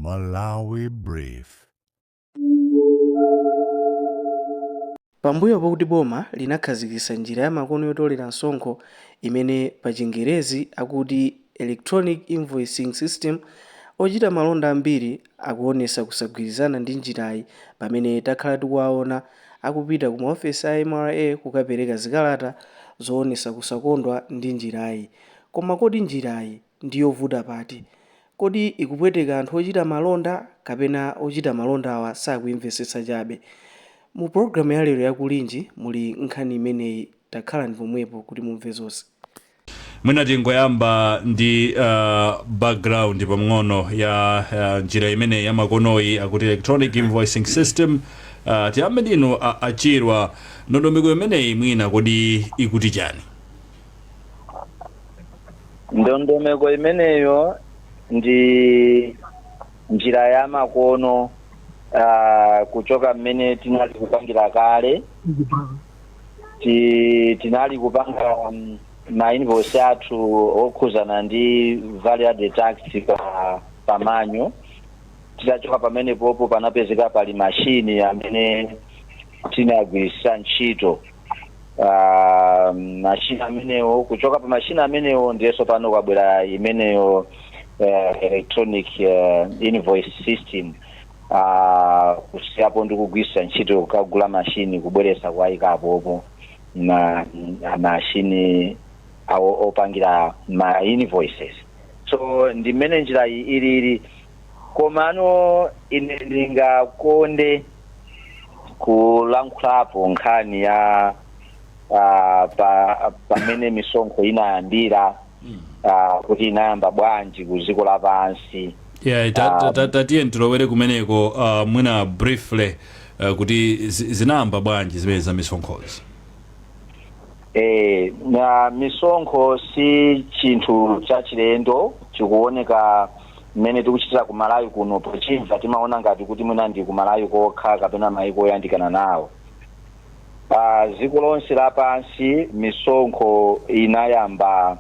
Malawi Brief. Pambuyo pakuti boma linakhazikitsa njira ya makono yotolera msonkho imene pa Chingerezi akuti Electronic Invoicing System, ochita malonda ambiri akuonesa kusagwirizana ndi njirayi pamene takhala tikuwaona akupita ku maofesi a MRA kukapereka zikalata zoonesa kusakondwa ndi njirayi. Koma kodi njirayi ndiyovuta pati? Kodi ikupweteka anthu ochita malonda kapena ochita malonda awa sakuyimvetsetsa chabe? Mu programu ya lero yakulinji muli nkhani imeneyi, takhala ndi pomwepo kuti mumve zonse. Mwina tingoyamba ndi background pamng'ono ya njira imene ya makonoyi akuti Electronic Invoicing System. Tiyambe ndinu achirwa ndondomeko imeneyi mwina kodi ikuti chani? Ndondomeko imeneyo ndi njira ya makono kuchoka mmene tinali kupangira kale. Tinali kupanga ma invoice athu okhuzana ndi value added tax pa manyo. Titachoka pamene popo panapezeka pali mashini amene tinagwiritsa ntchito. Mashini amenewo, kuchoka pa mashini amenewo ndiyeso pano kwabwera imeneyo electronic invoice system. Kusiyapo ndi kugwiritsa ntchito kukagula mashini kubweretsa kuwayika apopo na mashini opangira ma invoices. So ndi mmene njira ilili, komano ine ndingakonde kulankhulapo nkhani ya pamene misonkho inayambira kuti inayamba bwanji ku dziko lapansi. Tatiye ntilowere kumeneko mwina briefly kuti zinayamba bwanji zimene za misonkhozi. Na misonkho si chinthu chachilendo, chikuoneka mmene tikuchitira ku Malawi kuno. Pochimva timaona ngati kuti mwina ndi ku Malawi kokha kapena mayiko oyandikana nawo. Dziko lonse lapansi misonkho inayamba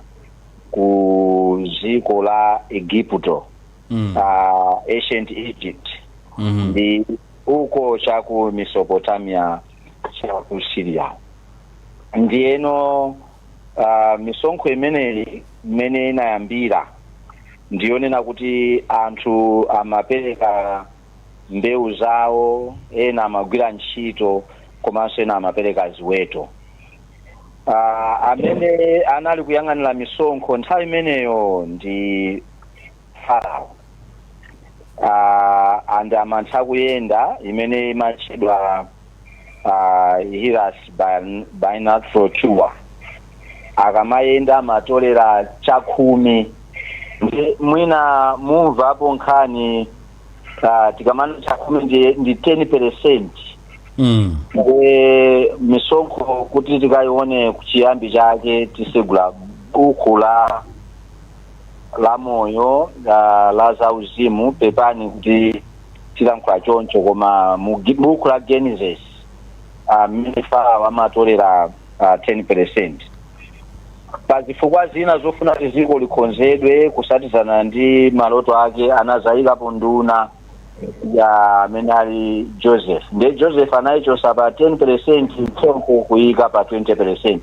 ku dziko la Igupto, ancient Egypt, ndi uko chaku Mesopotamia chaku Syria. Ndiyeno misonkho imeneyi mmene inayambira ndiyonena kuti anthu amapereka mbewu zawo, ena amagwira ntchito, komanso ena amapereka ziweto. Amene anali kuyang'anira misonkho nthawi imeneyo ndi Farao. Andamantha kuyenda imene imachedwa Hiras Binational Tour. Akamayenda amatolera chakhumi. Mwina mumva apo nkhani tikamana chakhumi ndi 10%. Misonkho kuti tikayione kuchiyambi chake tisegula buku la moyo la zauzimu pepani kuti tilankhula choncho, koma mu buku la Genesis mmene Farao amatolera 10%. Pazifukwa zina zofuna kuti dziko likonzedwe kusatizana ndi maloto ake, anazayikapo nduna ya amene ali Joseph. Ndiye Joseph anayichosa pa 10%, misonkho kuyika pa 20%.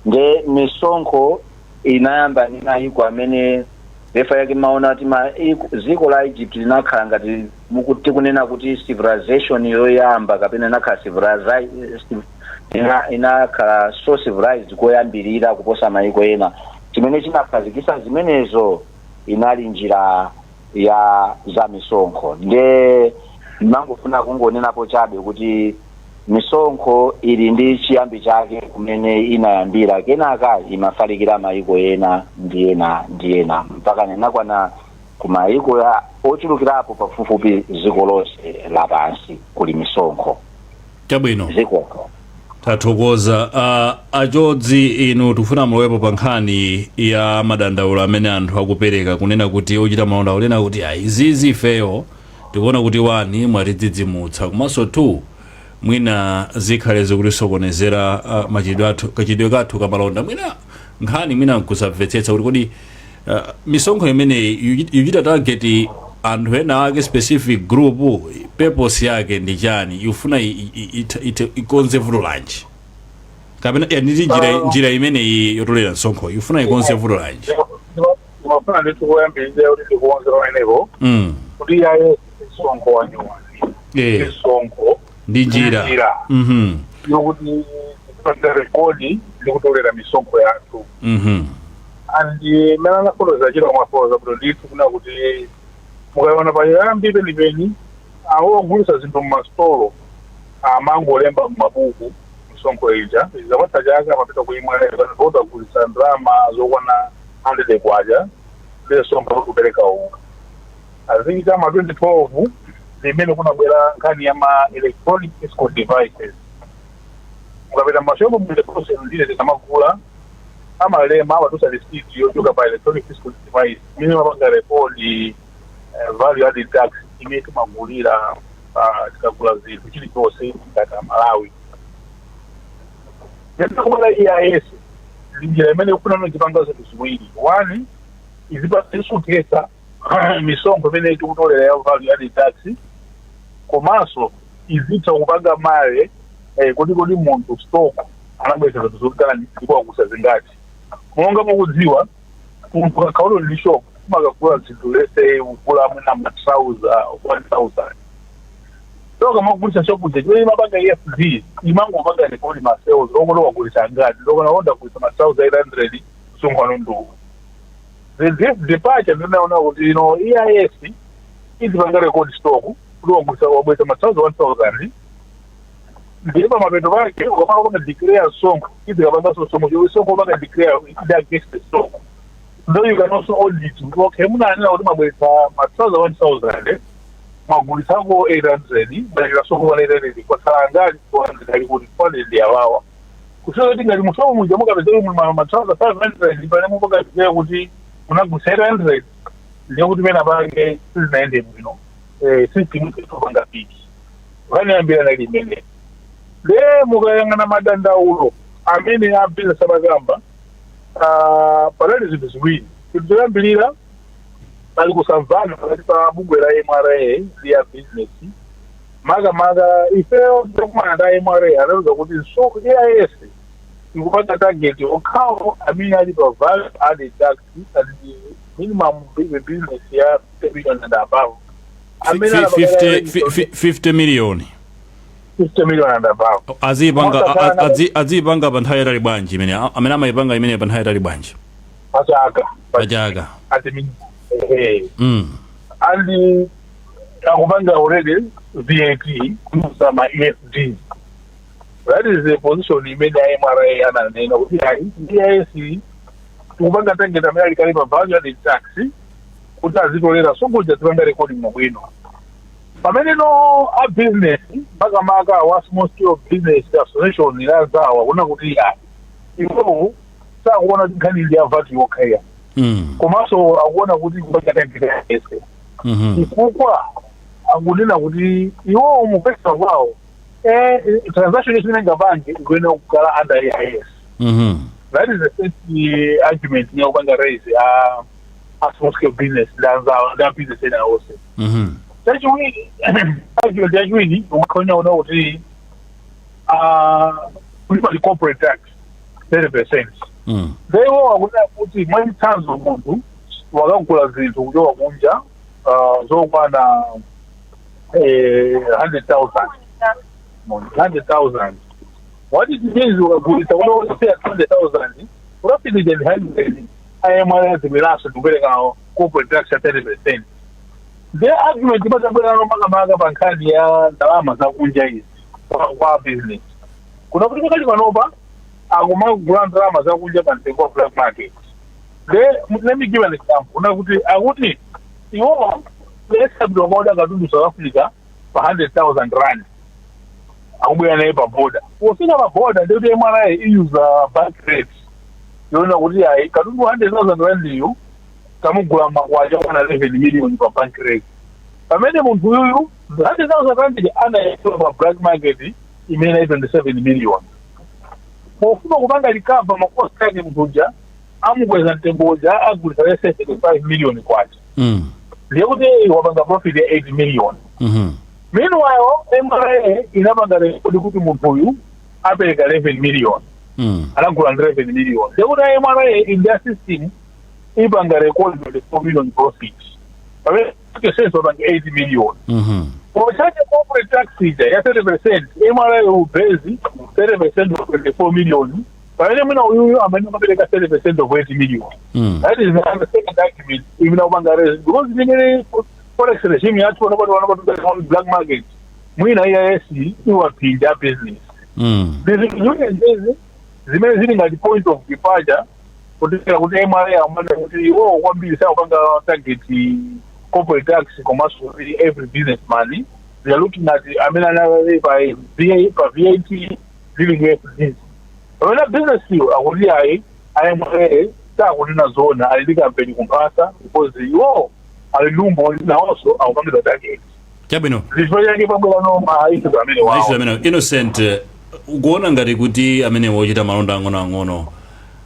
Ndiye misonkho inayamba ndi mayiko amene refa yake maona kuti dziko la Egypt linakhala ngati tikunena kuti civilization yoyamba kapena inakhala inakhala so civilized koyambirira kuposa mayiko ena. Chimene chinakhazikitsa zimenezo inali njira ya za misonkho. Ndiye ndimangofuna kungonenapo chabe kuti misonkho ili ndi chiyambi chake kumene inayambira, kenaka imafalikira mayiko ena ndi ena mpaka inakwana ku mayiko ya ochulukirapo pafupifupi dziko lonse lapansi kuli misonkho. Chabwino. Ziko tathokoza. Achotsi inu tifuna mulowepo pa nkhani ya madandaulo amene anthu akupereka kunena kuti ochita malonda kunena kuti izizi ifeyo tikuona kuti 1 mwatidzidzimutsa, komanso 2 mwina zikhale zikutisokonezera kachidwe kathu kamalonda. Mwina nkhani mwina nkusamvetsetsa kuti kodi misonkho imeneyi ikuchita target anthu ena wake specific group purpose yake ndi chani ifuna ikonze vuto lanji kapena nditi njira imeneyi yotolera msonkho ifuna ikonze vuto lanji mafuna ndithi kuyambirira kuti ndikuwonzera inepo kuti iyaye msonkho wanyuwani msonkho ndi njira yokuti tipanga rekodi ndikutolera misonkho yathu and mena nafotoza chiro mwafotoza kuti ndithu kuna kuti mukaona payambi penipeni awo ogulitsa zinthu mmasitolo amangolemba mmabuku misonkho ija zapatha chaka amapita kuimwalera kuti agulitsa ndalama zokwana 100 kwacha ndisonkho kupereka unga. I think chama 2012 limene kunabwera nkhani ya ma electronic fiscal devices. Mukapita mashopo mlekosi ndile tikamagula amalema abatusa receipt yochoka pa electronic fiscal device mine mapanga rekodi value added tax imene timagulira tikagula zinthu chilichonse ngati Malawi. Yatakuona EIS njira imene ikufuna chipanga zinthu ziwiri. One izipatisa misonkho imene tikutolera ya value added tax komanso izitha kupanga male kuti munthu stock anabweza zinthu zotani ndipo akusa zingati. Monga mukudziwa munthu akakhala ndi shop kumakagula zinthu lese ukula mwina matrauza 1000 so kama kugulitsa shop chimene mapanga EFD imangopanga rekodi ma sales lokolo wagulitsa ngati lokona onda kulitsa matrauza 800 msonkhano nduku. The departure ndinaona kuti EIS izipanga rekodi stock kuti wagulitsa matrauza 1000 ndipo mapeto pake ukapanga kama declare songo izikapanga songo yosongo panga declare ida against the stock. Though you can also audit okay muna nina kuti mabwetsa matrauza 1000 magulitsa ko 800 bali songo 800 kwa ngati 400 ali kuti 400 yawawa kusema kuti ngati musomo muja mukapeza matrauza 500 pale mupaka kuti unagulitsa 800 ndiye kuti pena pake sizinaende bwino system ikupanga piki vani ambira na limene le mukayang'ana madandaulo amene apeza sabagamba palali zinthu ziwiri kuti zoyambirira ali kusamvana pakati pa bungwe la MRA ya business maga ifeyo tokumana da MRA anaweza kuti so EIS ikupata target okhawo amene ali pa value added tax at the minimum business ya 50 million and above 50 million 50 million and above. Azipanga panthawi tali bwanji imene amene amayipanga imene panthawi tali bwanji pachaga ati and akupanga already VAT kusama EFD. That is the position imene MRA ananena kuti EIS tukupanga target amene ali kalipa value added tax kuti azitolera songoja tipanga rekodi mwabwino. Pamene a business makamaka wa small scale business association ilazawa kuna kuti iwo sakuona nkhani ndi ya VAT yokhaya komanso akuona kuti kupanga tendera yese ikukwa akunena kuti iwo mupesa kwawo transaction isine ngabange kwena kukala under EIS. That is the first argument ya kupanga raise a small scale business da business ena wose. Tajuini ukaona kuti kulipa the corporate tax 30%. Leo wakuna kuti many times umuntu wakagula zinthu kujoka kunja zokwana 100,000. What it means ukagulisa kuna say 100,000 urapidi then 100 IMRA zimelasa kupeleka corporate tax ya 30%. The argument is that bankani ya ndalama za kunja hizi kwa business. Kuna kuti kali manoba agoma grant ndalama za kunja kwa black market. Let me give an example. Kuna kuti iwo let's have the order katundu South Africa for 100,000 rand. Akubuya naye pa border. Usina pa border ndio MRA use bank rates. Yona kuti katundu 100,000 rand you kamugula makwaja kwa 11 million kwa bank rate. Pamene muntu huyu 100,000 rand ana kwa black market imena 27 million. Kwa kupanga likava makosa yake mtuja amugweza ntemboja agulisa 75 million kwacha. ndiyekuti wapanga profit ya 8 million. Meanwhile MRA inapanga rekodi kuti munthu uyu apereka 11 million. Anagula 11 million. Ndiyekuti MRA in their system ipanga rekodi 24 million profit. Pamene sense wapanga 8 million. For such a corporate tax ya 30%, MRA will base 30% of 24 million. Pamene mwina uyu amene amapereka 30% of 8 million. That is the second argument. Even upanga because the forex regime yathu wanapatuka black market. Mwina IAS iwapinda business. This union says zimene zili ngati point of departure kuti MRA amene kuti kwambiri sawa panga target corporate tax commercial every businessman. They are looking at by VAT dealing with this. When a business you I am a zone, I think I'm paying compasa because you are lumbo now also I'll come to the target. Chabwino. Innocent kuona ngati kuti amene wochita malonda ang'ono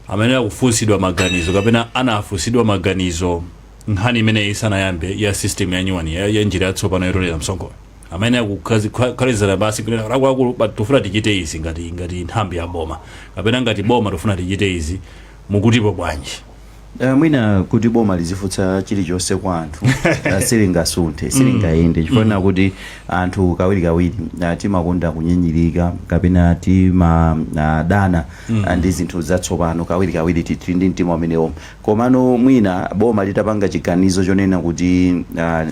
amene akufusidwa maganizo kapena anafusidwa maganizo nkhani imene isanayambe ya system ya nyuwani ya njira yatsopano yotolera msonkho amene akukhalizana basi kunena akulu tufuna tichite izi ngati nthambi ya boma kapena ngati boma tufuna tichite izi mukutipo bwanji. Mwina kuti boma lizifutsa chilichonse kwa anthu silingasunthe silingayende chifukwa kuti anthu kawiri timakonda kunyenyirika kapena timadana ndi zinthu zatsopano kawiri tili ndi mtima umenewo komano mwina boma litapanga chiganizo chonena kuti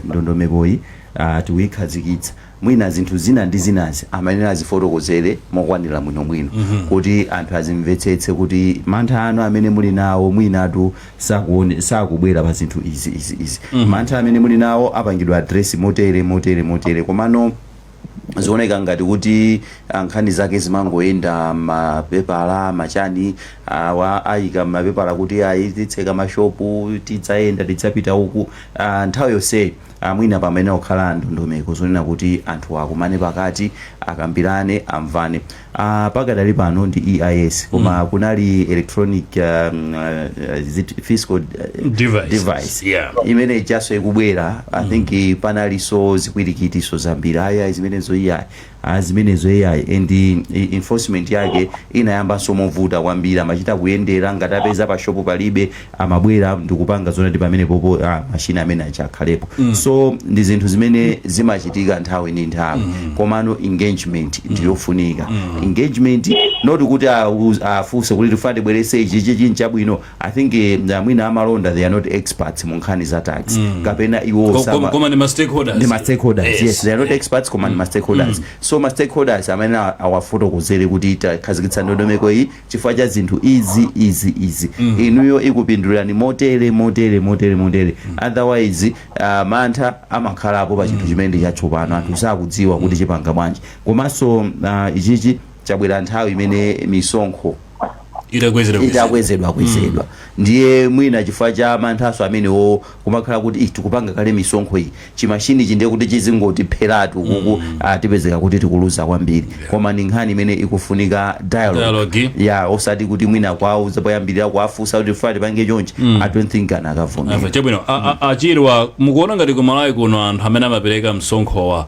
ndondomekoyi tiwikhazikitsa mwina zinthu zina ndi zinazi amene azifotokozere mokwanira mwino kuti anthu azimvetsetse kuti mantha anu amene muli nawo mwinatu sakubwera pa zinthu izi mantha amene muli nawo apangidwa address motere komano zioneka ngati kuti nkhani zake zimangoyenda mapepala machani ayika mapepala kuti titseka mashopu tidzayenda tidzapita uku nthawi yonse mwina pamene okhala ndondomeko zonena kuti anthu akumane pakati akambirane amvane pakadali pano ndi EIS koma kunali electronic fiscal device imene ijaso ikubwera I think panaliso zikwirikitiso zambiri aya zimenezo AI and enforcement yake inayambanso movuta kwambiri amachita kuyendera ngati apeza pa shopu palibe amabwera ndikupanga zonati pamene popo machine amene achakhalepo so ndi zinthu zimene zimachitika nthawi ndi nthawi komano engagement ndiyofunika engagement not kuti afuse kuti tifade bwerese ichi chabwino I think mwina amalonda they are not experts mu nkhani za tax kapena iwo sama koma ni stakeholders yes they are not experts koma ni stakeholders so ma stakeholders amene awafotokozere kuti takhazikitsa ndondomeko iyi chifukwa cha zinthu izi inuyo ikupindulirani motere otherwise mantha amakhalapo pa chinthu chimene chatsopano anthu sakudziwa kuti chipanga bwanji komanso ichichi chabwera nthawi imene misonkho itakwezedwa ndiye mwina chifukwa cha manthaso amenewo kumakhala kuti tikupanga kale misonkho iyi chimashini chi ndiye kuti chizingotipheratu kuku tipezeka kuti tikuluza kwambiri koma ni nkhani imene ikufunika dialogue osati kuti mwina kwauza poyambirira kuafusa kuti fati pange chonchi I don't think anakavomera chabwino achirwa mukuona ngati kumalawi kuno anthu amene amapereka msonkhowa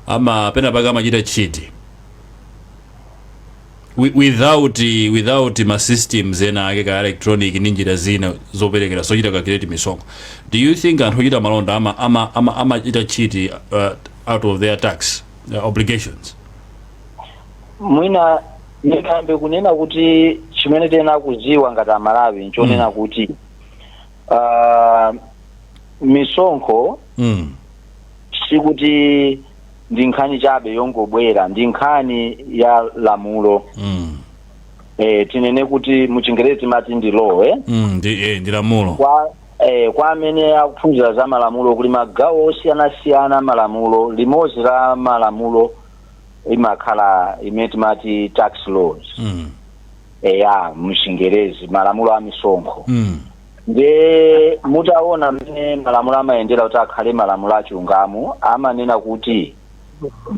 amapena paka amachita chiti without ma systems ena ake ka electronic ninjira zina zoperekera sochita calculate misonkho do you think anthu ochita malonda amachita chiti out of their tax obligations? Mwina nikambe kunena kuti chimene tena kuziwa ngati amalawi nchonena kuti misonkho sikuti ndi nkhani chabe yongobwera ndi nkhani ya lamulo tinene kuti muchingerezi mati ndi law ndi lamulo kwa amene akuphunzira za malamulo kuli magawo osiyana malamulo limodzi la malamulo imakhala imene timati tax laws muchingerezi malamulo a misonkho nde mutaona mmene malamulo amayendera kuti akhale malamulo achilungamo amanena kuti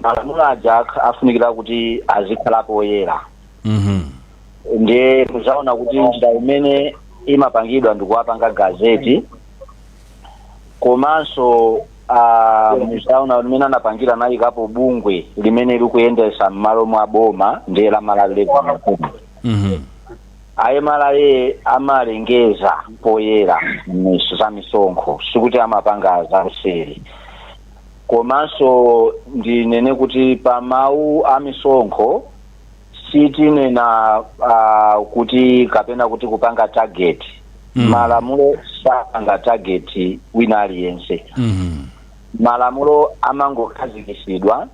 malamulo aja afunikira kuti azikhalapo oyera nde muzaona kuti njira imene imapangidwa ndikuwapanga gazeti komanso musaona limene anapangira nayi kapo bungwe limene likuyendesa m'malo mwa boma ndiye la Malawi ayemalaye amalengeza poyera za misonkho sikuti amapanga za useri komanso ndinene kuti pa mawu a misonkho sitinena kuti kapena kuti kupanga target malamulo sapanga target wina aliyense malamulo amangokhazikitsidwa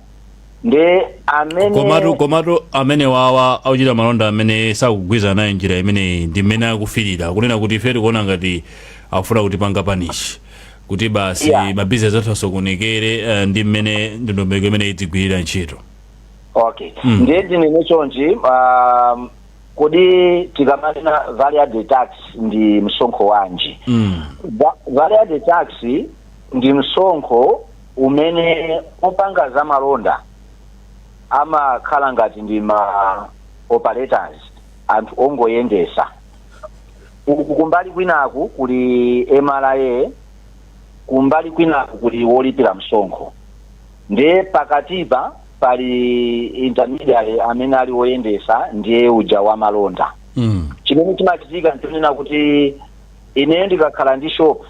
nde amene komatu amene wawa auchita malonda amene sakugwiza naye njira imene ndi mmene akufirira kunena kuti ife tikuona ngati afuna kuti panga panish kuti basi mabizinesi athu asokonekere ndi mmene ndondomeko imene itigwirira ntchito. Okay. Ndiye ndinene chonchi kodi tikamanena value added tax ndi msonkho wanji. Value added tax ndi msonkho umene opanga za malonda amakhala ngati ndi ma operators anthu ongoyendesa. Kumbali kwinaku kuli MRA, kumbali kwinaku kuli wolipira msonkho. Ndiye pakatipa pali intermediary amene ali woyendesa ndiye uja wa malonda. Chimene chimachitika ntonena kuti ine ndikakhala ndi shop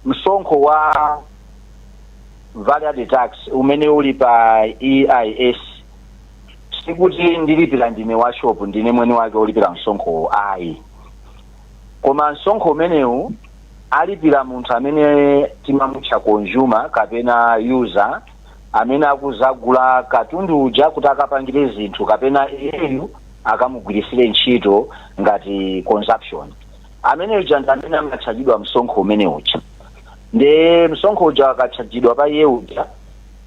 msonkho wa value added tax umene uli pa EIS sikuti ndilipira ndine wa shop ndine mwene wake olipira msonkho ayi. Koma msonkho umenewu alipira munthu amene timamutcha consumer kapena user amene akuzagula katundu uja kuti akapangire zinthu kapena iyeyu akamugwirisire ntchito ngati consumption. Amene uja ndi amene amatchajidwa msonkho umene uja. Nde msonkho uja akatchajidwa pa iye uja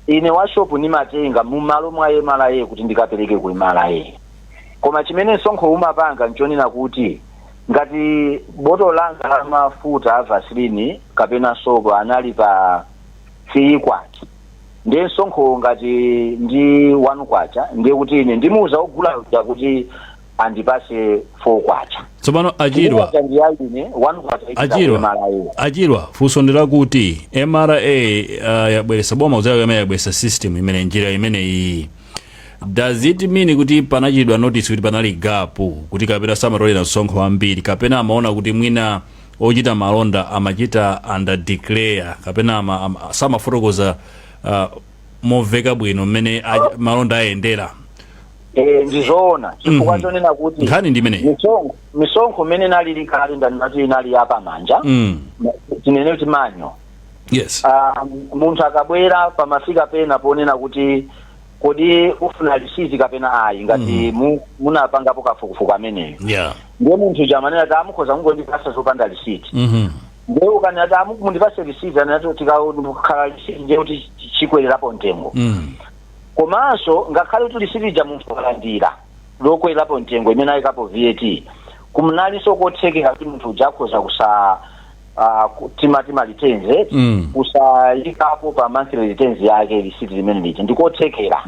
ine wa shop nimatenga mu malo mwa MRA kuti ndikapereke ku MRA. Koma chimene msonkho umapanga nchonena kuti ngati boto langa la mafuta a Vaseline kapena sopo anali pa 3 kwacha ndiye msonkho ngati ndi 1 kwacha ndiye kuti ine ndimuuza ogula uja kuti andipase 4 kwacha. Tsopano Ajirwa funso ndirakuti MRA yabweresa boma uzayo amene yabweresa system imene njira imene iyi. Does it mean kuti panachidwa notice kuti panali gap kuti kapena samatolera msonkho wambiri kapena amaona kuti mwina ochita malonda amachita under declare kapena samafotokoza moveka bwino mmene malonda ayendera? Ndizoona chifukwa chonena kuti nkhani ndi imene misonkho mmene nali likali ndinati inali yapa manja tinene kuti manyo. Yes. Munthu akabwera pamafika pena ponena kuti kodi ufuna receipt kapena ayi ngati munapangapo kafukufuku ameneyo. Ndiye munthu jamanena kuti amukhoza mungondipasa zopanda receipt. Ndiye ukani ati mundipase receipt anato tikakhala receipt ndiye kuti chikwererapo mtengo. Komanso ngakhale kuti receipt ja munthu akalandira lokwerapo mtengo imene ayikapo VAT kumnalinso kothekera kuti munthu jakhoza kusa tima returns kusayikapo pa monthly returns yake receipt zimene liti ndikothekera.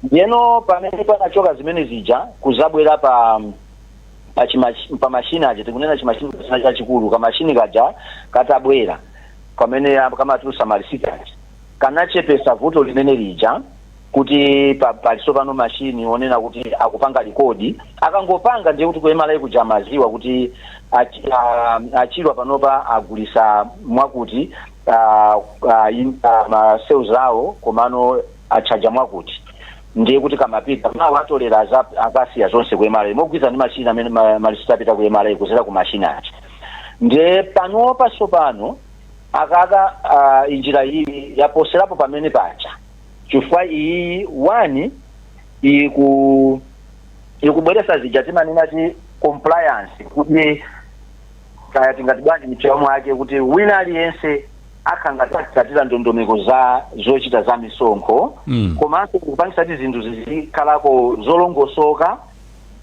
Ndiyeno pamene panachoka zimene zija kuzabwera pa machine aja tikunena chimachine chachikulu kamachine kaja katabwera pamene kamatusa ma receipt kanachepesa vuto limene lija kuti palisopano machine onena kuti akupanga rekodi akangopanga ndiye kuti kuemala kuja maziwa kuti achirwa panopa agulisa mwakuti ma sales awo komano achaja mwakuti ndiye kuti kamapita mawa atolera akasiya zonse kuemala mogwiza ndi machine amene malisita pita kuemala kuzera ku machine acha. Ndiye panopa sopano akaka injira iyi yaposerapo pamene pacha chifukwa iyi wani ikubweresa zija timanena ti compliance kuti kaya tingati bwanji michomo yake kuti wina aliyense akhangatatira ndondomeko za zochita za misonkho komanso kupangisa ti zinthu zizikhalako zolongosoka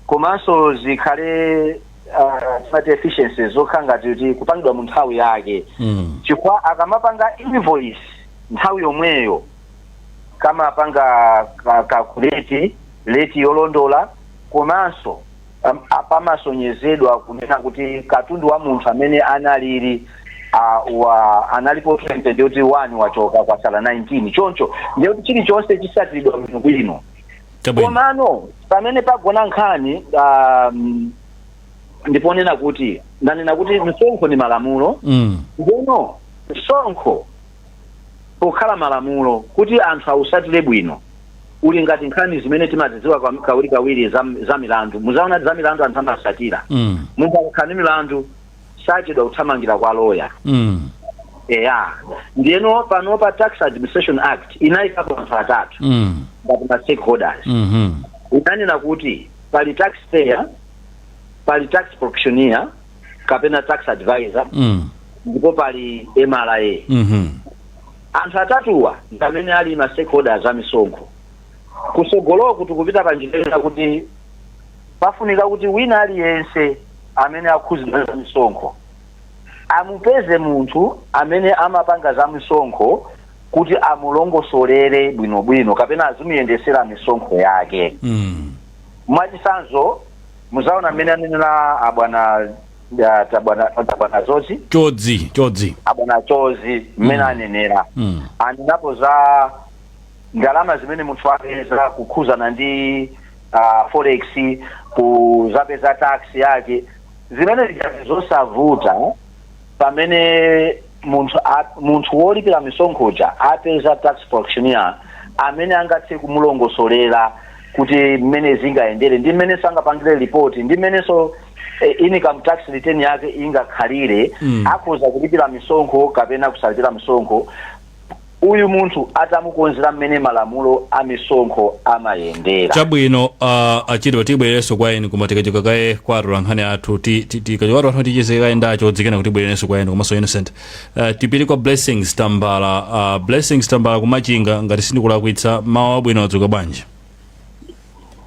komanso zikhale efficiency zokhangati kuti kupangidwa mu nthawi yake. Chifukwa akamapanga invoice nthawi yomweyo kama apanga calculate rate yolondola komanso apamasonyezedwa kunena kuti katundu wa munthu amene analili analipo 20 ndiye kuti 1 wachoka kwasala 19 choncho ndiye kuti chilichonse chisatiridwa bwino komano pamene pagona nkhani ndiponena kuti ndanena kuti misonkho ni malamulo ngono misonkho pokhala malamulo kuti anthu ausatire bwino uli ngati nkhani zimene timazidziwa kawiri za milandu muzaona za milandu anthu amasatira munthu akakhala milandu sachedwa kuthamangira kwa lawyer ndiyeno pano pa Tax Administration Act inayikapo anthu atatu ngati ma stakeholders inanena kuti pali taxpayer, pali tax practitioner kapena tax advisor ndipo pali MRA anthu atatuwa ngamene ali ma stakeholders a misonkho kusogolo kuti kupita panjira kuti pafunika kuti wina aliyense amene akhuzidwa za misonkho amupeze munthu amene amapanga za misonkho kuti amulongosolere bwinobwino kapena azimuyendesera misonkho yake mwachisanzo muzaona amene anenera abwana chodzi abwana chodzi mmene anenera anenapo za ndalama zimene munthu apeza kukhuzana ndi forex kuzapeza tax yake zimene zosavuta pamene munthu wolipira misonkhoja apeza tax practitioner amene angathe kumulongosolera kuti mmene zingayendere ndi mmene sangapangire report ndi mmenenso income tax return yake ingakhalire akhoza kulipira misonkho kapena kusalipira misonkho uyu munthu atamukonzera mmene malamulo a misonkho amayendera chabwino achidwa tibwererenso kwa eni kumatekachika kaye kwatula nkhani athu tikachikatu athu tichizeka enda chodzikena kuti tibwererenso kwa eni komanso Innocent tipite kwa Blessings Tambala Blessings Tambala kumachinga ngati sindikulakwitsa mawu abwino adzuka bwanji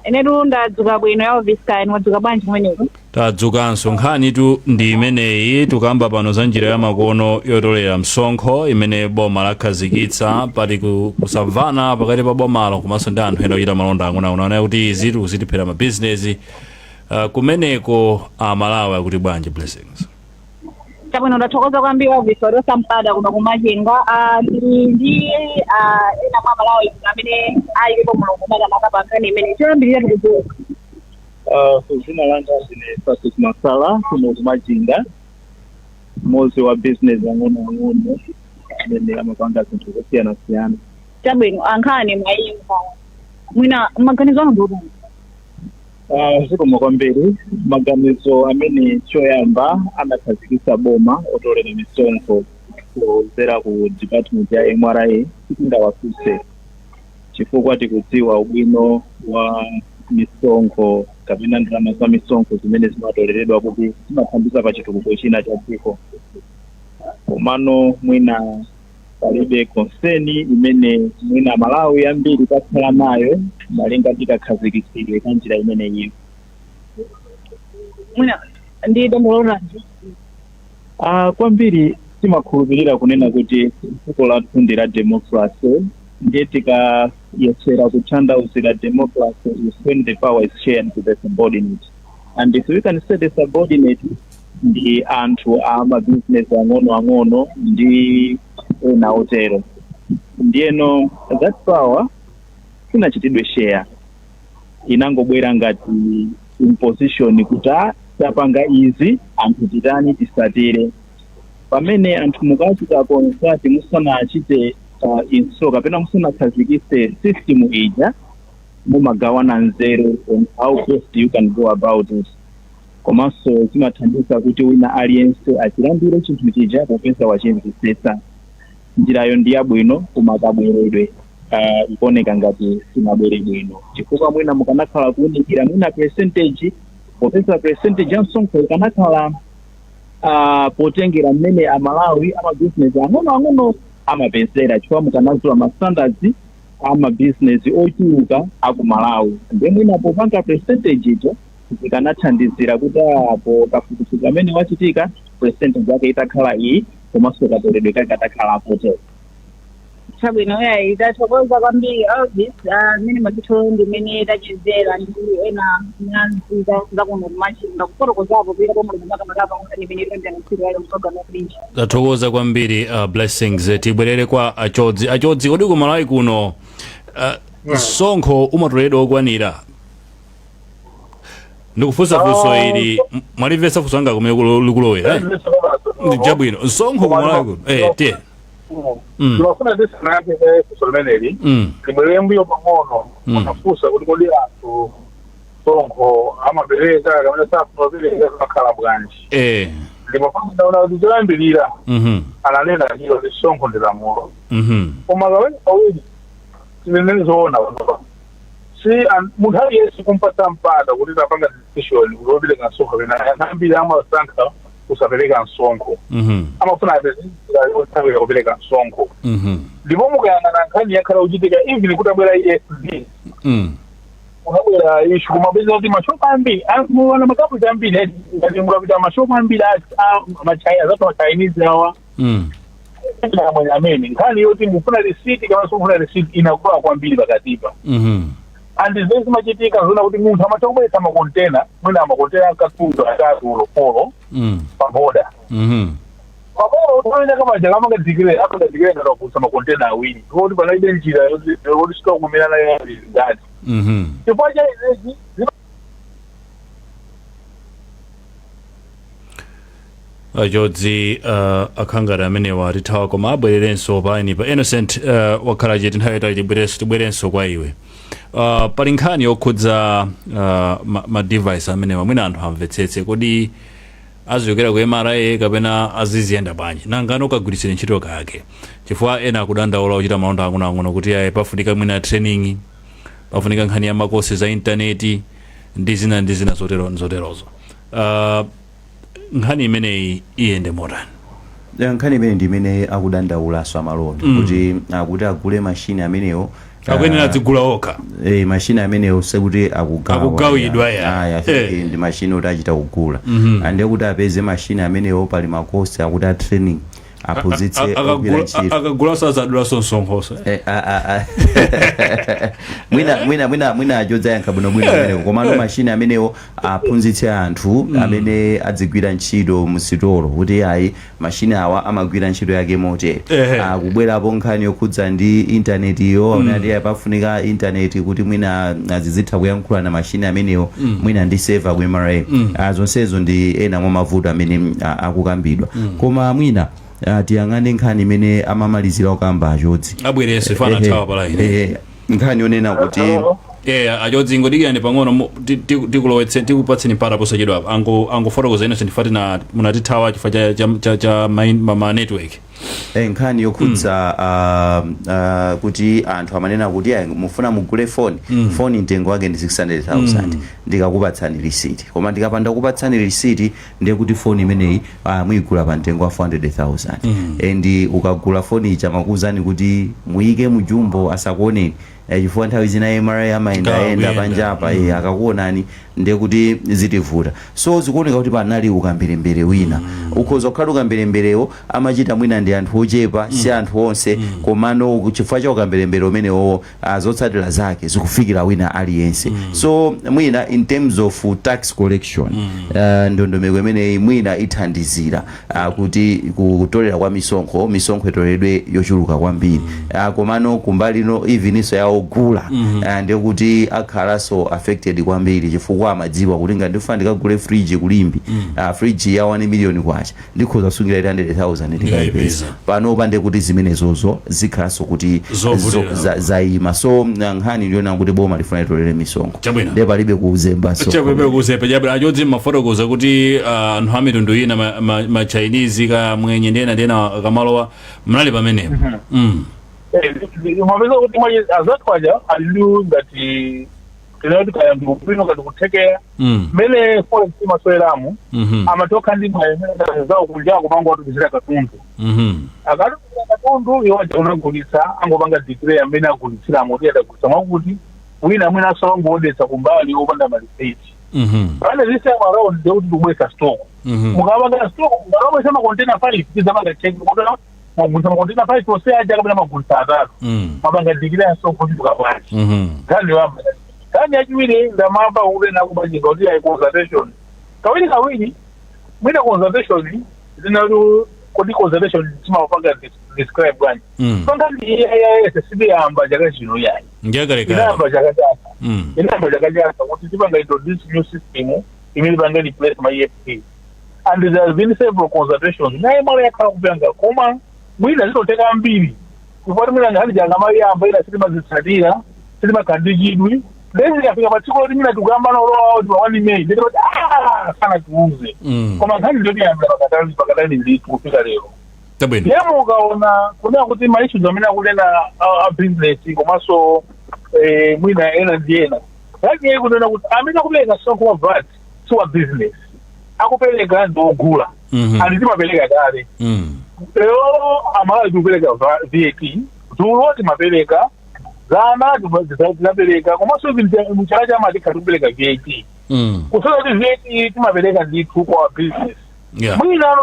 enetu ndadzuka bwino ya oviskani wadzuka bwanji mweneko tadzukanso nkhani tu ndi imeneyi tukamba pano za njira ya makono yotolera msonkho imene boma lakhazikitsa pali kusamvana pakati pa bomalo komanso ndi anthu ena ochita malonda ang'onoang'ono kuti izi tikuzitiphera mabizinesi kumeneko Malawi akuti bwanji Blessings chabwino ndathokoza kwambiri ovisa odosampada kuno kumachinga ndi ena mwa Malawi amene ayilipo mulungu makamaka pankhani imene choyambirira tikudziwa zina langa zine Francis Masala kuno kumachinga mozi wa business ang'onoang'ono amene amapanga zinthu zosiyana-siyana chabwino ankhani mwayimva mwina maganizo anu ndiuti zikomo kwambiri maganizo amene choyamba anakhazikitsa boma otolera misonkho kudzera ku department ya MRA tikungawasuse chifukwa tikudziwa ubwino wa misonkho kapena ndalama za misonkho zimene zimatoleredwa kuti zimathandiza pa chitukuko china cha dziko komano mwina palibe concern imene mwina Malawi ambiri takhala nayo malinga tikakhazikitsidwe ka njira imeneyi mwina ndi domoloranje kwambiri timakhulupirira kunena kuti dziko lathu ndi la democracy ndiye tikayesera kutanthauzira democracy is when the power is shared to the subordinate and if we can say the subordinate ndi anthu amabusiness ang'onoang'ono ndi ena otero ndiyeno that power inachitidwe share inangobwera ngati imposition kuti tapanga izi anthu titani tisatire pamene anthu mukachita konsati musanachite inso kapena musanakhazikitse system ija mumagawana nzeru on how best you can go about it komanso zimathandiza kuti wina aliyense achilandire chinthu chija popeza wachimvetsetsa njirayo ndi yabwino koma kabweredwe ikuoneka ngati sinabwere bwino chifukwa mwina mukanakhala kuunikira mwina percentage popeza percentage ya msonkho ikanakhala potengera mmene Amalawi amabusiness ang'onoang'ono amapezera chifukwa mukanadziwa mastandards amabusiness ochuluka aku Malawi ndiye mwina popanga percentage ito zikanathandizira kuti apo kafukufuku amene wachitika percentage yake itakhala iyi komanso katoledwe kake katakhala potero chabwino yayi tathokoza kwambiri Elvis mene matitho ndimene tachezera ndi ena nyanzi za kuno kumachinga kufotokozapo pira pomwe ndikumakamaka ndimene tendiyang'itsiro yale mprogram yakulinji. Tathokoza kwambiri blessings tibwerere kwa Achodzi kodi kumalawi kuno msonkho umatoledwa okwanira ndikufunsa funso ili mwalimvetsa funso anga kumene likulowera chabwino msonkho kumalawi kuno tiye Tunafuna desa nake kusomeneli kimwele mbiyo pamono unafusa kuti kodi anthu sonko amabereka kamene safunobereka makhala bwanji ndipo pamwe kuti choyambirira ananena hilo lisonko ndi lamulo koma kawene kawiri tinene zoona si munthu aliyense kumpatsa mpata kuti tapanga decision kuti obereka msonkho kapena ambiri amasankha kusapereka msonkho amafuna apezira kupereka msonkho ndipo mukayang'ana nkhani yakhala kuchitika even kutabwera ESD unabwera ishu kumapeza kuti mashopu ambiri wana makaputi ambiri ngati mukapita mashopu ambiri azatu machinese awa mwenye amene nkhani yoti mufuna risiti kama sifuna risiti inakula kwambiri pakatipa and zezi machitika zona kuti munthu amatha kubweretsa makontena mwina amakontena akatunda atatu ulopolo paboda paboda utawenya kamaja kamanga digire akada digire ngati kusa makontena awiri kuti panaibe njira yoti stock kumelana yayi ngati chifukwa cha izezi Achodzi akhangara amenewa tithawa koma abwererenso paini pa Innocent wakhala chete nthawi tibwerenso kwa iwe pali nkhani yokhudza ma device amenewa mwina anthu amvetsetse kodi azichokera ku MRA kapena aziziyenda bwanji nangano kagwiritsire ntchito kake chifukwa ena akudandaula ochita malonda ang'onoang'ono kuti ayi pafunika mwina training pafunika nkhani ya makosi za intaneti ndi zina zoterozo nkhani imeneyi iyende motani nkhani imene ndi imene akudandaulaso amalonda kuti akuti agule mashini amenewo akwenera dzigula okha mashini amenewo sekuti akugawidwa ndi mashini oti achita kugula ande kuti apeze mashini amenewo pali makosi akuti a training aphunzitse ogwira ntchito akagula sazadula sonsonkhoso mwina Achodzi yankha bwinobwino amenewo komano mashini amenewo aphunzitse anthu amene adzigwira ntchito musitolo kuti ayi mashini awa amagwira ntchito yake motere akubwerapo nkhani yokhudza ndi intanetiyo amene pafunika intaneti kuti mwina azizitha kuyankhula na mashini amenewo mwina ndi server ku MRA zonsezo ndi ena mwa mavuto amene akukambidwa koma mwina tiyang'ane nkhani imene amamalizira okamba Achodzi abwerenso ifana thawa palaine nkhani yonena kuti Achodzi ngodikirani pang'ono tikulowetse tikupatseni mpata posachedwa angofotokoza Innocent fatina munatithawa chifukwa cha ma network nkhani yokhudza kuti anthu amanena kuti mufuna mugule phone mtengo wake ndi 600,000 ndikakupatsani receipt koma ndikapanda kupatsani receipt ndiye kuti phone imeneyi muyigula pa mtengo wa 400,000 and ukagula phone icha makuzani kuti muyike mujumbo asakuoneni chifukwa nthawi zina MRA amayenda panjapa akakuonani ndiye kuti zitivuta so zikuoneka kuti panali ukambirembere wina ukhoza kukhala ukambiremberewo amachita mwina ndi anthu ochepa si anthu onse komano chifukwa cha ukambirembere umenewo zotsatira zake zikufikira wina aliyense so mwina in terms of tax collection ndondomeko imeneyi mwina ithandizira kuti kutolera kwa misonkho itoleredwe yochuluka kwambiri komano kumbali no eveninso ya ogula ndiye kuti akhalanso affected kwambiri chifukwa amadziwa kuti ngati ndifuna ndikagule fridge kulimbi fridge ya 1 million kwacha ndikhoza kusungira 800,000 ndikayipeza pano pande kuti zimenezozo zikhalanso kuti zayima so nkhani ndiona kuti boma lifuna litolere misonkho ndiye palibe kuuzemba so jabra Achodzi mafotokoza kuti anthu amitundu ina ma Chinese ka mwenye ndena kamalowa mnali pamenepo mapeza kuti mwenye azatwaja alilu ngati tinoti kayambi kupino kati kutekea mele forex masoelamu amatoka ndi mwaemene zao kunjaa kupangu watu kizira katundu akatu kizira katundu yowaja unagulisa angopanga declare amene agulitsira amoti adagulisa mwakuti wina mwina asalongo odesa kumbali opanda maliseti pale zise around ndi kuti tubweka stock mukabanga stock mukabanga sama container 5 kizama ngacheki kutana magulisa makontena 5 ose aja kabla magulisa atatu mabanga digila so kuti tukapati kandi wamba kandi achiwiri ndamamba ule nakubajinga kuti ayi consultation kawiri mwina consultation zinalu kodi consultation timapanga describe bwanji pangani iya sibi amba jaga chino yayi ngyagaleka amba jaga kuti tipanga introduce new system imili banga replace my EFT and there have been several consultations naye mara yakhala kupanga koma mwina zitoteka mbiri kupati mwina ngani jaga mari amba ila sitima zitsatira sitima kandijidwi lezi yafika patiko kuti mina tukamba nolowa kuti wani mei ndito kuti sana tuuze koma ngani ndoti yamba pakatali nditu kufika lero tabwino yemo ukaona kuna kuti maishu zamina kulena a business komaso mwina ena ndiena ngani yeye kunena kuti amina kupeleka sonko wa VAT siwa business akupeleka ndogula andizimapeleka dale lero amala kupeleka VAT tuloti mapeleka zana tinapeleka komaso mchaka chama tikatupeleka VAT kusola kuti VAT timapeleka ndithu kwa business mwina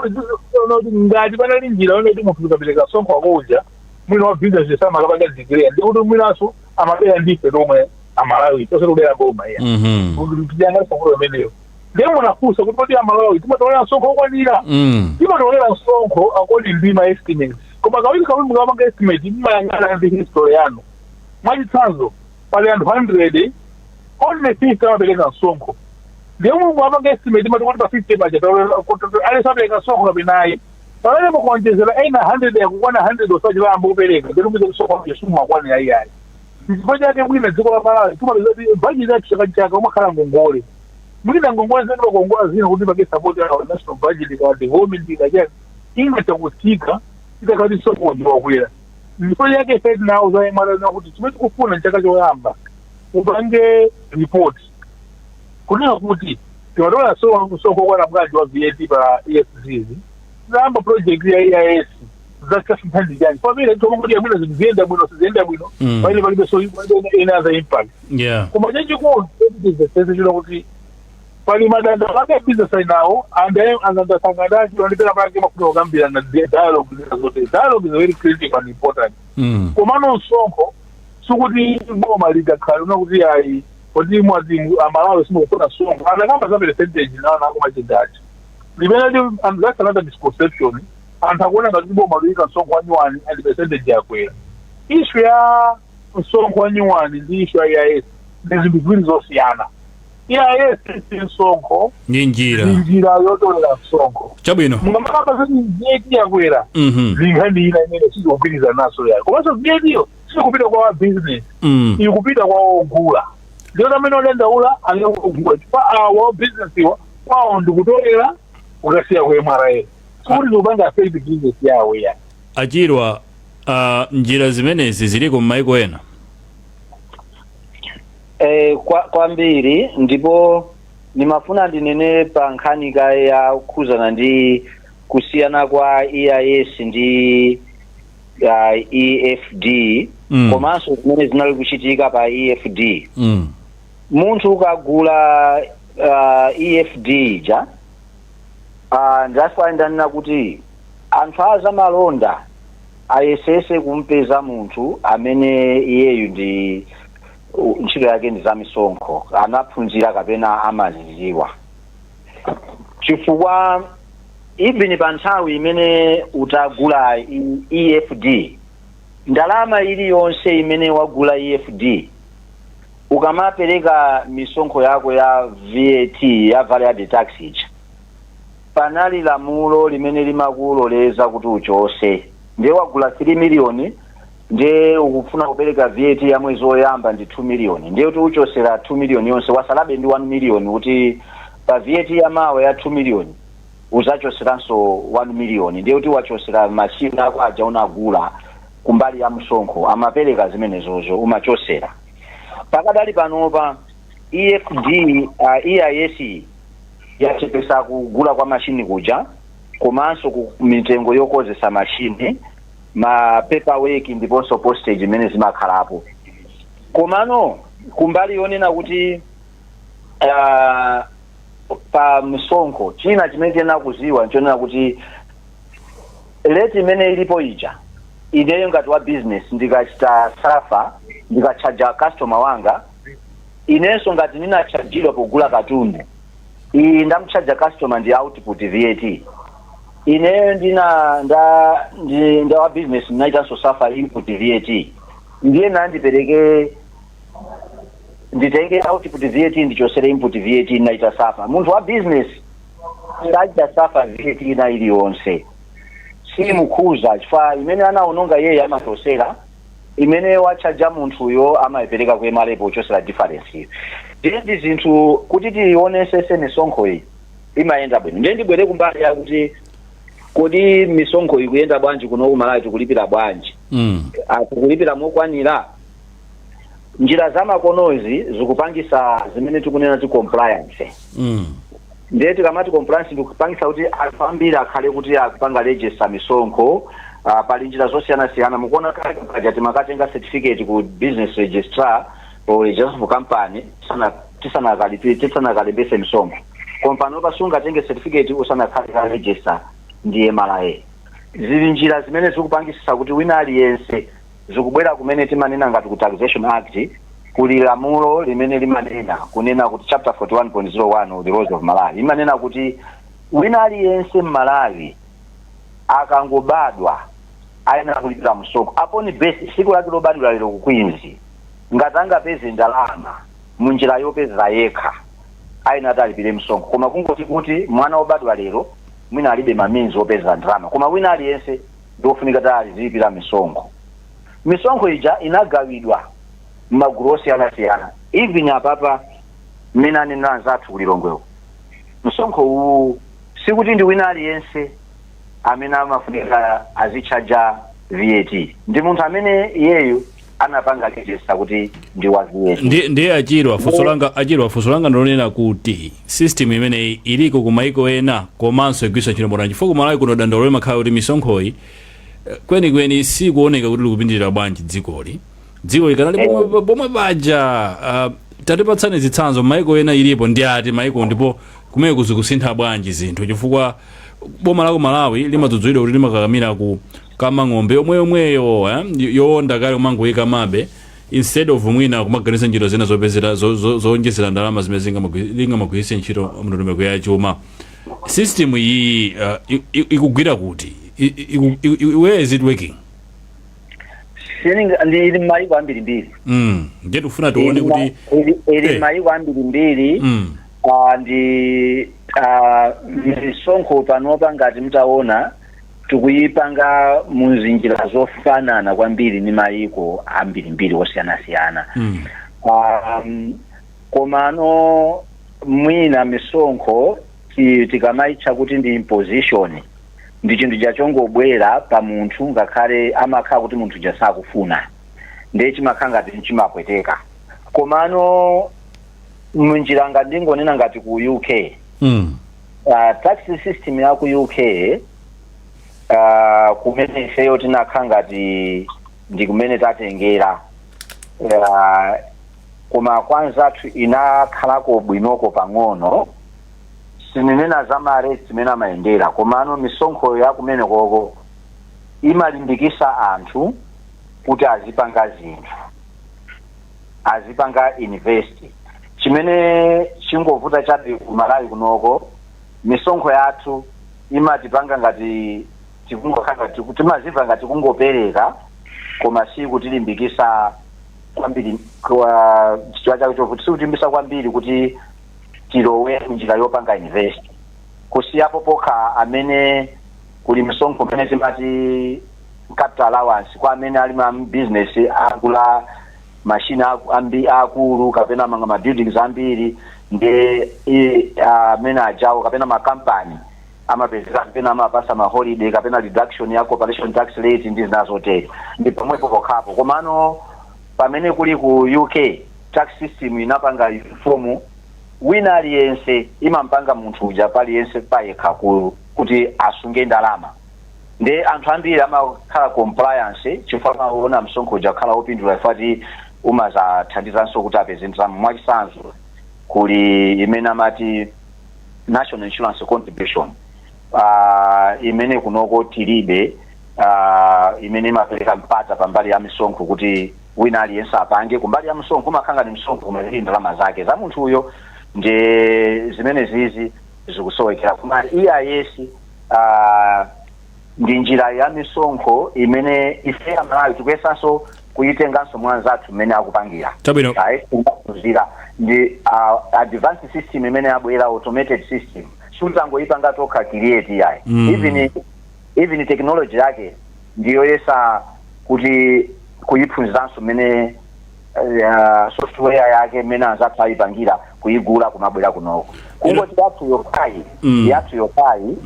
ngati panali njira onoti munthu tukapeleka sonko wakuja mwina wa business yesama akapanga digrea ndikuti mwinaso amapera ndife tomwe amalawi tose kubera ngoma iya tijanga sonko imeneyo lero munafunsa kuti poti amalawi timatolera sonko okwanira timatolera sonko akodi ndima estimates koma kawiri mukapanga estimate imayang'ana ndi history yanu mwachitsanzo pali anthu 100 only 50 amapeleka sonko ndiye mulungu apanga estimate matikuti pa 50 paja alisapereka sonko kapenayi pamene mukuonjezera ena 100 yakukwana 100 osachita amba kupereka ndikumiza sonko yesumumakwanira iyayi chifukwa chake mwina dziko la Malawi timapeza kuti bajeti yathu chaka umakhala ngongole mwina ngongole zedi makongola zina kuti pake support ya national budget ka development ikachani ingatha kutsika itakati sonko ndiwakwera chifukwa chake fed nawo zaimala kuti chimene tikufuna nchaka choyamba upange report kunena kuti timatola sonko kwana mkazi wa VAT pa EFCs zamba project ya EIS zakasinthanzi chani pamene tomangoti yamwina zikuziyenda bwino siziyenda bwino pamene palibe so ina other impact koma chachikulu chino kuti pali madanda pake business inawo and then anandasangana chilondepera pake mafuta okambira na dialogue zote dialogue is very critical and important komano sonko sukuti boma likakhala unakuti ayi kuti mwazimu amalawi simukufuna sonko anakamba za percentage nawo nakomachidati limene and that's another misconception anthu akuona ngati boma lika sonko wanyuwani and percentage yakwera issue ya sonko wanyuwani ndi issue ya EIS ndi zinthu ziwiri zosiyana EIS sonko ni njira yotolera sonko chabwino mungamakamba zoti VAT yakwera zinganira imene sizikupitiriza naso yayo komanso VAT yo sikupita kwa business ikupita kwa ogula ndiyo tamene olendaula angekugula chifukwa awa business iwa kwawo ndikutolera ukasiya ku MRA sikuti ndikupanga affect business yawo ya achirwa njira zimenezi ziliko m'maiko ena kwambiri ndipo nimafuna ndinene pa nkhani ya kukhuzana ndi kusiyana kwa EIS ndi EFD komanso zimene zinali kuchitika pa EFD munthu ukagula EFD ja ndasifana ndanena kuti anthu azamalonda ayesese kumpeza munthu amene iyeyu ndi ntchito yake ndi zamisonkho anaphunzira kapena amaziziwa chifukwa even pa nthawi imene utagula EFD ndalama iliyonse imene wagula EFD ukamapereka misonkho yako ya VAT ya value added tax panali lamulo limene limakuloleza kuti uchose ndiye wagula 3 miliyoni ndiye ukufuna kupereka VAT ya mwezi woyamba ndi 2 miliyoni ndiye kuti uchosera 2 miliyoni yonse wasalabe ndi 1 miliyoni kuti pa VAT ya mawa ya 2 miliyoni uzachoseranso 1 miliyoni ndiye kuti wachosera machini ako aja unagula kumbali ya msonkho amapereka zimenezozo umachosera pakadali panopa EFD EIS yachepesa kugula kwa machini kuja komanso ku mitengo yokozesa machini ma paperwork ndiponso postage imene zimakhalapo komano kumbali yonena kuti pa msonkho china chimene tena kuziwa nchonena kuti rate imene ilipo ija ineyo ngati wa business ndikachita safa ndikachaja customer wanga inenso ngati ninachajidwa pogula katundu iyi ndamuchaja customer ndi output VAT ineyo nda wa business ndinaitanso safa input VAT ndiye nditenge output VAT ndichosere input VAT naita safa munthu wa business ndaita safa VAT ina iliyonse simukhuza chifukwa imene anaononga yeye amatosera imene wachaja munthuyo amayipereka kuemalepo ochosera difference ndi zinthu kuti tionesese misonkho iyi imayenda bwino ndiye ndibwere kumbali yakuti kodi misonkho ikuyenda bwanji kuno kumalawi tikulipira bwanji tikulipira mokwanira njira zamakonozi zikupangisa zimene tikunena ti compliance ndiye tikamati compliance ndikupangisa kuti anthu ambiri akhale kuti akupanga register misonkho pali njira zosiyana-siyana mukuona kati makatenga certificate ku business registrar or register of company tisanakalipise misonkho koma pano pasunga tenge certificate usanakhale register ndiye MRA zili njira zimene zikupangisa kuti wina aliyense zikubwera kumene timanena ngati ku Taxation Act kuli lamulo limene limanena kunena kuti chapter 41.01 of the laws of Malawi limanena kuti wina aliyense Malawi akangobadwa ayenera kulipira msonkho apo ni base siku lake lobadwa lero kukwinzi ngati angapeze ndalama munjira yopeza yekha ayenera alipire msonkho koma kungoti kuti mwana wobadwa lero mwina alibe maminzi opeza ndalama koma wina aliyense ndofunika talizipira misonkho ija inagawidwa magulu osiyana-siyana even apapa mina ninanzathu kulilongweko msonkho uwu sikuti ndi wina aliyense amene amafunika azichaja VAT ndi munthu amene iyeyo anapanga register kuti ndi wa VAT ndiye achirwa fusolanga ndonena kuti system imene iliko kumaiko ena komanso igwisa chino bwanji chifukwa Malawi kuno dandaulo limakhala kuti misonkhoyi kwenikweni sikuoneka kuti likupindira bwanji dziko likanali pomwe baja tatipatsani zitsanzo maiko ena ilipo ndi ati maiko ndipo kumene kuzikusintha bwanji zinthu chifukwa boma la Malawi limadzudzulidwa kuti limakakamira ku kama ng'ombe yomweyo yowonda kale kumangoyika mabe instead of mwina kumaganisa njiro zina zopezera zonjezera ndalama zimene lingamagwiritse ntchito mndondomeko ya chuma system iyi ikugwira kuti where is it working ili maiko ambiri ndiye tufuna tuone kuti ili maiko ambiri ndi misonkho panopa ngati mtaona tikuyipanga munzinjira zofanana kwambiri ni maiko ambiri osiyana-siyana komano mwina misonkho tikamaitcha kuti ndi imposition ndi chinthu chachongobwera pa munthu ngakhale amakhala kuti munthu jasakufuna ndiye chimakhala ngati chimapweteka komano munjira ngati ndingonena ngati ku UK tax system ya ku UK kumene ifeyo tinakhala ngati ndi kumene tatengera koma kwanzathu inakhalako bwinoko pang'ono sinenena za maresi zimene amayendera komano misonkho ya kumene koko imalimbikisa anthu kuti azipanga zinthu azipanga invest chimene chingovuta chabe ku Malawi kunoko misonkho yathu imatipanga ngati timaziva ngati kungopereka koma si kutilimbikisa kwambiri kwa chichwa chake chokuti sikutimbisa kwambiri kuti tilowe njira yopanga invest kusiyapo pokha amene kuli misonkho mene timati capital allowance kwa amene ali ma business akula machine akulu kapena ma buildings ambiri ndi amene ajawo kapena ma company amapezeka kapena amapasa ma holiday kapena reduction ya corporation tax rate ndi zinazotero ndi pomwepo pokhapo komano pamene kuli ku UK tax system inapanga uniform wina aliyense imampanga munthu uja paliyense payekha kuti asunge ndalama ndi anthu ambiri amakhala compliance chifukwa maona msonkho uja khala opindula ifati umazathandizanso kuti apeze ndalama mwachisanzo kuli imene amati national insurance contribution imene kunoko tilibe imene imapereka mpata pambali ya misonkho kuti wina aliyense apange. Kumbali ya msonkho kumakhala ni msonkho kumene ndalama zake za munthu uyo nje zimene zizi zikusowekera. Koma EIS ndi njira ya misonkho imene ife amalawi tikuyesanso kuyitenganso mwanzathu mmene akupangira. Chabwino. Njira ndi advanced system imene abwera automated system. Sutangoyipanga toka create yayi. Even technology yake ndiyo yesa kuti kuyiphunzanso mmene software yake mmene anzathu ayipangira kuyigula kumabwera kunoko. Kungoti yathu yokai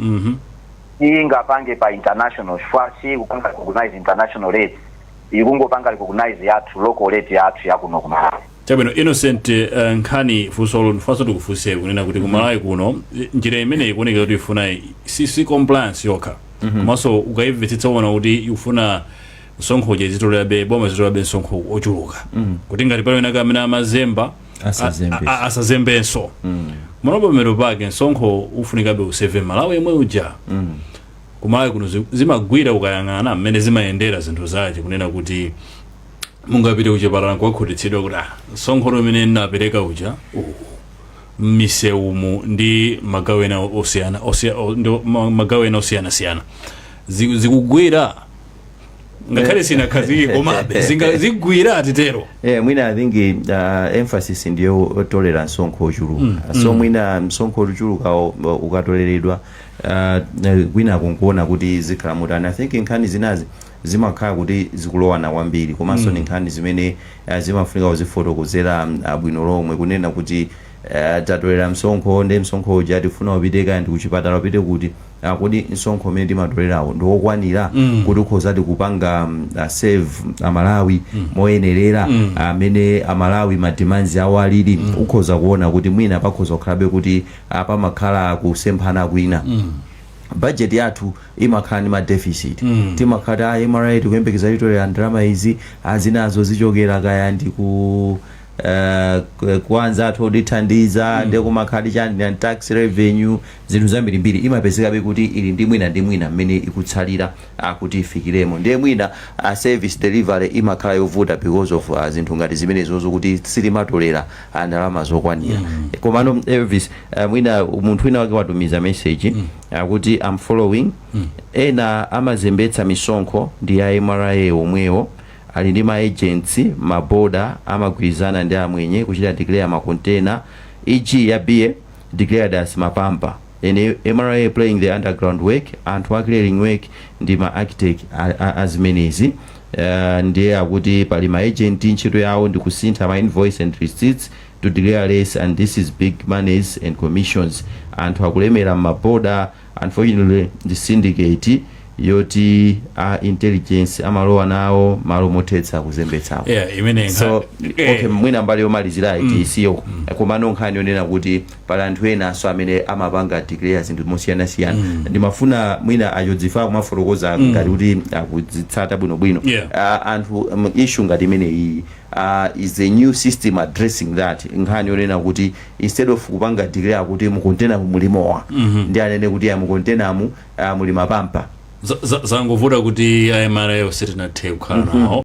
ingapange pa international si kupanga recognize international rate, ikungopanga recognize yathu local rate yathu yakuno kumalawi. Chabwino Innocent nkhani fusolo ndifaso tikufuse kunena kuti kumalawi kuno njira imene ikuoneka kuti ifuna si compliance yokha. Komanso ukayimvetsetsa uona kuti ufuna msonkho zitolerabe boma zitolerabe msonkho ochuluka. Kuti ngati pale wina amene amazemba asazembenso. Manoba mmero pake msonkho ufunikabe useve malawi yemwe uja. Kumalawi kuno zimagwira ukayang'ana mmene zimayendera zinthu zache kunena kuti mungapite kuchipatala kwakhutitsidwa kuti msonkho umene napereka uja miseumu ndi magawena osiyana zikugwira ngakhale sina kazi komabe zigwira atitero. Mwina I think emphasis ndiyo tolerance msonkho ochuluka. So mwina msonkho ochuluka ukatoleredwa wina kunkuona kuti zikhala mutani. I think nkhani zinazi zimakhala kuti zikulowana kwambiri komanso ni nkhani zimene zimafunika kuzifotokozera bwino lomwe kunena kuti tatolera msonkho ndi msonkho uja tifuna upite ndi kuchipatala upite kuti kodi msonkho umene timatolerawo ndiwokwanira kuti ukhozati kupanga save amalawi moyenerera amene amalawi madimanzi awo alili. Ukhoza kuona kuti mwina pakhoza kukhalabe kuti pamakhala kusemphana kwina. Budget yathu imakhala ni ma deficit. Timakhala MRA tikuyembekeza litolera ndalama izi azinazo zichokera kaya ndi ku kwanza todithandiza ndi kumakhali chandi na tax revenue zinthu zambirimbiri imapezekabe kuti ili ndi mwina mmene ikutsalira kuti ifikiremo. Ndiye mwina service delivery imakhala yovuta because of zinthu ngati zimenezo kuti silimatolera ndalama zokwanira. Komano Elvis mwina munthu wina wake watumiza message kuti I'm following ena amazembetsa misonkho ndi ya MRA omwewo ali ndi ma agents maboda amagwirizana ndi amwenye kuchita declare ma container e.g. ya BA declared as mapampa and MRA playing the underground work and clearing work ndi ma architect as menezi. Ndiye akuti pali ma agent ntchito yawo ndi kusintha ma invoice and receipts to declare less, and this is big monies and commissions. Anthu akulemera maboda unfortunately the syndicate yoti intelligence amalowa nawo malo motetsa kuzembetsawo. So okay mwina mbali yomalizira isiyo komano nkhani yonena kuti pali anthu ena so amene amapanga declare zinthu mosiyana-siyana. Ndimafuna mwina ayodzifa kumafotokoza ngati kuti akudzitsata bwinobwino. Anthu issue ngati imene iyi is a new system addressing that. Nkhani yonena kuti instead of kupanga declare kuti mu container mulimowa ndi anene kuti mu container mu mulima pampa zangovuta kuti MRA sitinathe kukhala nawo.